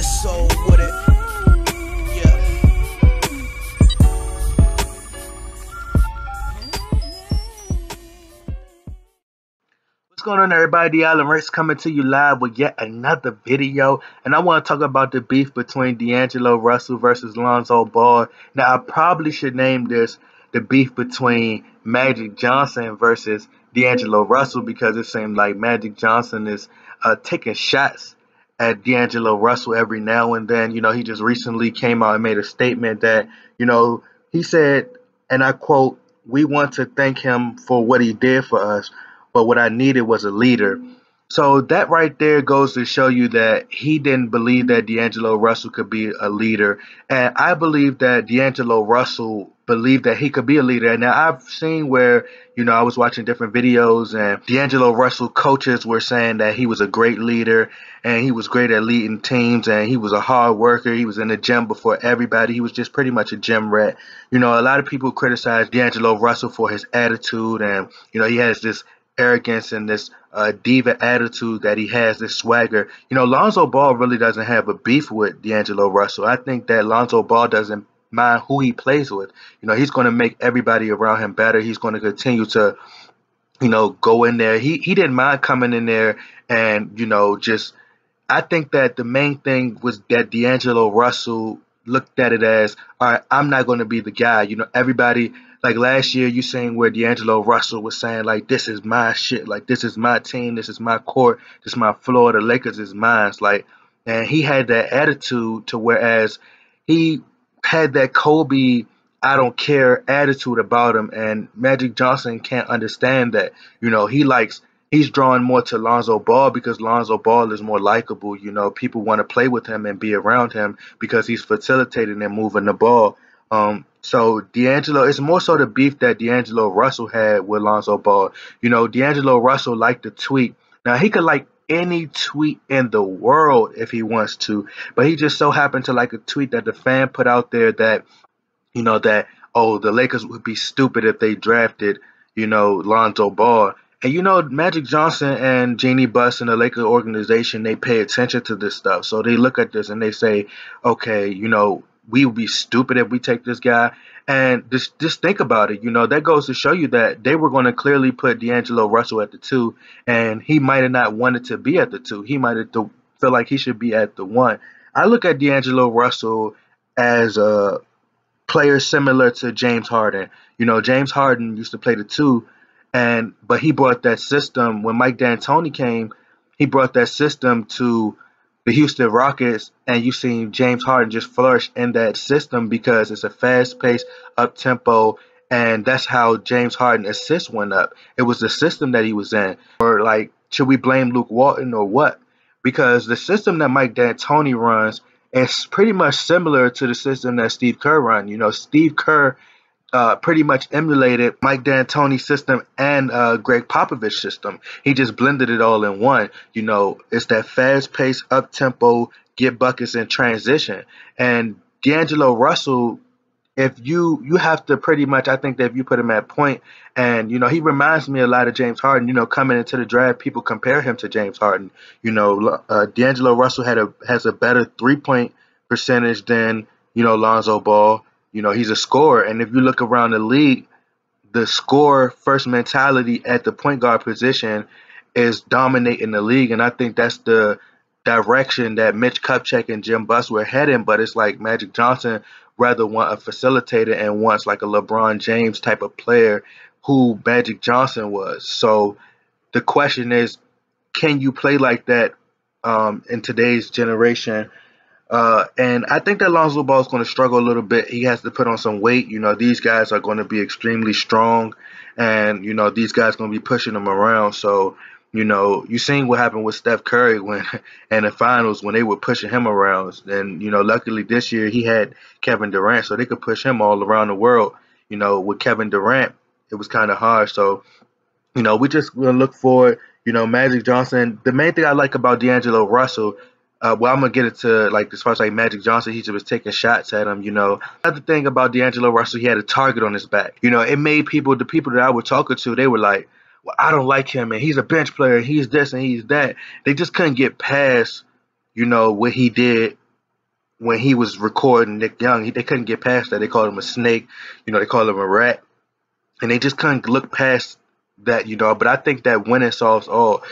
soul with it. Yeah. What's going on, everybody? Allen Rex coming to you live with yet another video, and I want to talk about the beef between DAngelo Russell versus Lonzo Ball. Now, I probably should name this the beef between Magic Johnson versus DAngelo Russell, because it seems like Magic Johnson is taking shots at DAngelo Russell every now and then. He just recently came out and made a statement that, he said, and I quote, "We want to thank him for what he did for us, but what I needed was a leader." So that right there goes to show you that he didn't believe that DAngelo Russell could be a leader. And I believe that DAngelo Russell believed that he could be a leader. And now I've seen where, I was watching different videos and DAngelo Russell coaches were saying that he was a great leader and he was great at leading teams and he was a hard worker. He was in the gym before everybody. He was just pretty much a gym rat. A lot of people criticize DAngelo Russell for his attitude, and, he has this arrogance and this diva attitude that he has, this swagger. Lonzo Ball really doesn't have a beef with DAngelo Russell. I think that Lonzo Ball doesn't mind who he plays with. He's going to make everybody around him better. He's going to continue to, go in there. He didn't mind coming in there and, just, I think that the main thing was that DAngelo Russell looked at it as, all right, I'm not going to be the guy. Everybody, like last year, you seen where DAngelo Russell was saying, like, this is my shit. Like, this is my team. This is my court. This is my floor. The Lakers is mine. Like, and he had that attitude to whereas he had that Kobe, I don't care attitude about him. And Magic Johnson can't understand that. He's drawing more to Lonzo Ball because Lonzo Ball is more likable. People want to play with him and be around him because he's facilitating and moving the ball. So DAngelo, it's more so the beef that DAngelo Russell had with Lonzo Ball. DAngelo Russell liked to tweet. Now, he could like any tweet in the world if he wants to, but he just so happened to like a tweet that the fan put out there that, oh, the Lakers would be stupid if they drafted, Lonzo Ball. And Magic Johnson and Jeannie Buss and the Lakers organization, they pay attention to this stuff. So they look at this and they say, okay, we would be stupid if we take this guy. And just think about it. That goes to show you that they were going to clearly put DAngelo Russell at the 2, and he might have not wanted to be at the 2. He might have feel like he should be at the 1. I look at DAngelo Russell as a player similar to James Harden. James Harden used to play the 2, but he brought that system when Mike D'Antoni came. He brought that system to the Houston Rockets, and you've seen James Harden just flourish in that system because it's a fast-paced, up-tempo, and that's how James Harden assists went up. It was the system that he was in. Or, like, should we blame Luke Walton or what? Because the system that Mike D'Antoni runs is pretty much similar to the system that Steve Kerr runs. Steve Kerr pretty much emulated Mike D'Antoni's system and Greg Popovich's system. He just blended it all in one. It's that fast-paced, up-tempo, get buckets in transition. And DAngelo Russell, if you have to pretty much, I think that if you put him at point, and, he reminds me a lot of James Harden. Coming into the draft, people compare him to James Harden. DAngelo Russell has a better three-point percentage than, Lonzo Ball. He's a scorer. And if you look around the league, the score first mentality at the point guard position is dominating the league. And I think that's the direction that Mitch Kupchak and Jim Buss were heading. But it's like Magic Johnson rather want a facilitator and wants like a LeBron James type of player who Magic Johnson was. So the question is, can you play like that in today's generation? And I think that Lonzo Ball is going to struggle a little bit. He has to put on some weight. These guys are going to be extremely strong, and, these guys are going to be pushing him around. So, you seen what happened with Steph Curry when in the finals when they were pushing him around. And, luckily this year he had Kevin Durant, so they could push him all around the world. With Kevin Durant, it was kind of hard. So, we just going to look forward. Magic Johnson. The main thing I like about DAngelo Russell, well, I'm going to get into, like, as far as, like, Magic Johnson, he just was taking shots at him, Another thing about DAngelo Russell, he had a target on his back. It made the people that I was talking to, they were like, well, I don't like him, and he's a bench player, and he's this, and he's that. They just couldn't get past, what he did when he was recording Nick Young, they couldn't get past that. They called him a snake, they called him a rat, and they just couldn't look past that, But I think that winning solves all.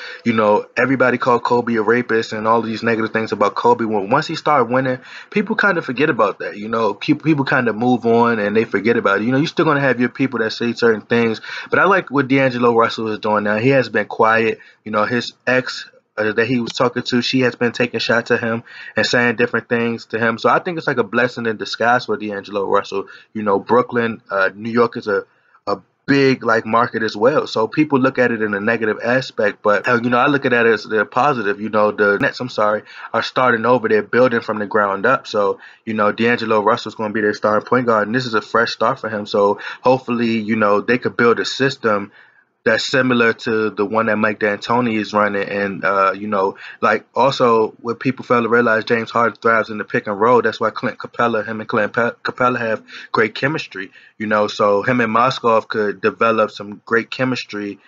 Everybody called Kobe a rapist and all these negative things about Kobe. When once he started winning, people kind of forget about that. People kind of move on and they forget about it. You're still gonna have your people that say certain things, but I like what DAngelo Russell is doing now. He has been quiet. His ex. That he was talking to, she has been taking shots at him and saying different things to him. So I think it's like a blessing in disguise for DAngelo Russell. Brooklyn, New York is a big like market as well. So people look at it in a negative aspect, but I look at it as the positive. The Nets, are starting over. They're building from the ground up. So DAngelo Russell's going to be their starting point guard, and this is a fresh start for him. So hopefully, they could build a system that's similar to the one that Mike D'Antoni is running. And, like also what people fail to realize, James Harden thrives in the pick and roll. That's why him and Clint Capella have great chemistry, so him and Moskov could develop some great chemistry,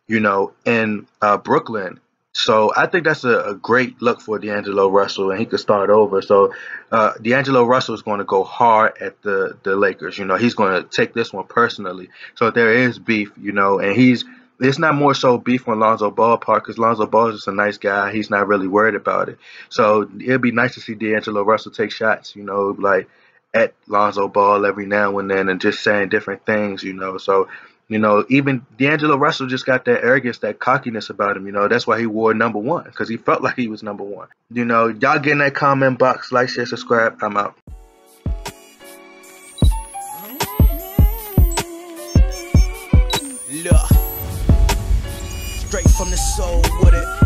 in Brooklyn. So I think that's a great look for DAngelo Russell, and he could start over. So DAngelo Russell is going to go hard at the Lakers. He's going to take this one personally. So there is beef, and it's not more so beef on Lonzo Ball part, because Lonzo Ball is just a nice guy. He's not really worried about it. So it'd be nice to see DAngelo Russell take shots, like at Lonzo Ball every now and then, and just saying different things, So even DAngelo Russell just got that arrogance, that cockiness about him. That's why he wore number 1, because he felt like he was number 1. Y'all get in that comment box, like, share, subscribe. I'm out. Look, straight from the soul with it.